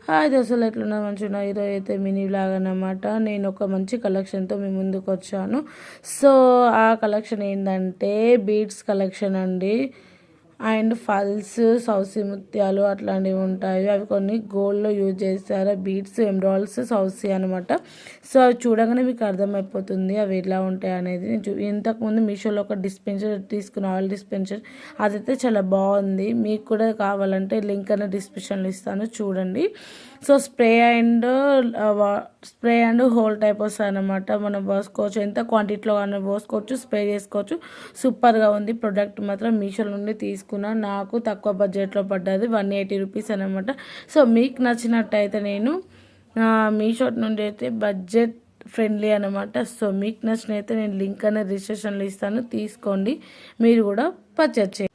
Hi దోస్తులు, ఎట్లున్నా మంచిగా. ఈరోజు అయితే మినీ వ్లాగ్ అన్నమాట. నేను ఒక మంచి కలెక్షన్తో మీ ముందుకు వచ్చాను. సో ఆ కలెక్షన్ ఏంటంటే బీడ్స్ కలెక్షన్ అండి. అండ్ ఫల్స్, సౌసి ముత్యాలు అట్లాంటివి ఉంటాయి. అవి కొన్ని గోల్డ్లో యూజ్ చేస్తారు. బీడ్స్, ఎమ్రాల్స్, సౌసి అనమాట. సో అవి చూడగానే మీకు అర్థమైపోతుంది అవి ఎలా ఉంటాయి అనేది. ఇంతకుముందు మీషోలో ఒక డిస్పెన్సర్ తీసుకున్న, ఆయిల్ డిస్పెన్సర్, అదైతే చాలా బాగుంది. మీకు కూడా కావాలంటే లింక్ అనేది డిస్క్రిప్షన్లో ఇస్తాను, చూడండి. So spray and whole type వస్తాయి అనమాట. మనం పోసుకోవచ్చు, ఎంత క్వాంటిటీలో కానీ పోసుకోవచ్చు, స్ప్రే చేసుకోవచ్చు. సూపర్గా ఉంది. ప్రోడక్ట్ మాత్రం మీషో నుండి తీసుకున్నా. నాకు తక్కువ బడ్జెట్లో పడ్డది, 180 రూపీస్ అనమాట. సో మీకు నచ్చినట్టయితే నేను మీషో నుండి అయితే బడ్జెట్ ఫ్రెండ్లీ అనమాట. సో మీకు నచ్చినైతే నేను లింక్ అనేది రిజిస్ట్రేషన్లో ఇస్తాను, తీసుకోండి. మీరు కూడా పర్చేజ్ చేయండి.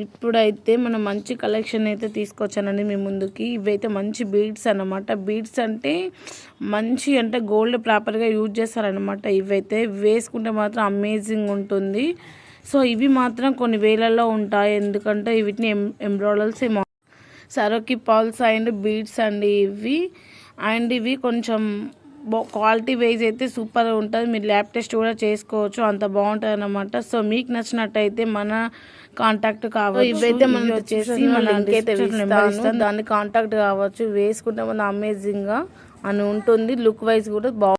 ఇప్పుడైతే మనం మంచి కలెక్షన్ అయితే తీసుకొచ్చానండి మీ ముందుకి. ఇవైతే మంచి బీడ్స్ అన్నమాట. బీడ్స్ అంటే మంచి, అంటే గోల్డ్ ప్రాపర్గా యూజ్ చేస్తారనమాట. ఇవైతే వేసుకుంటే మాత్రం అమేజింగ్ ఉంటుంది. సో ఇవి మాత్రం కొన్ని వేలల్లో ఉంటాయి, ఎందుకంటే వీటిని ఎంబ్రాయిడరీస్ సరోకి పాల్స్ అండ్ బీడ్స్ అండి ఇవి. అండ్ ఇవి కొంచెం క్వాలిటీ వైజ్ అయితే సూపర్గా ఉంటుంది. మీరు ల్యాబ్ టెస్ట్ కూడా చేసుకోవచ్చు, అంత బాగుంటుంది అన్నమాట. సో మీకు నచ్చినట్టయితే మన కాంటాక్ట్ కావచ్చు. ఇవైతే మనం వచ్చేసి లింక్ అయితే ఇస్తాను, దాన్ని కాంటాక్ట్ కావచ్చు. వేసుకుంటే మన అమేజింగ్గా అని ఉంటుంది. లుక్ వైజ్ కూడా బాగుంటుంది.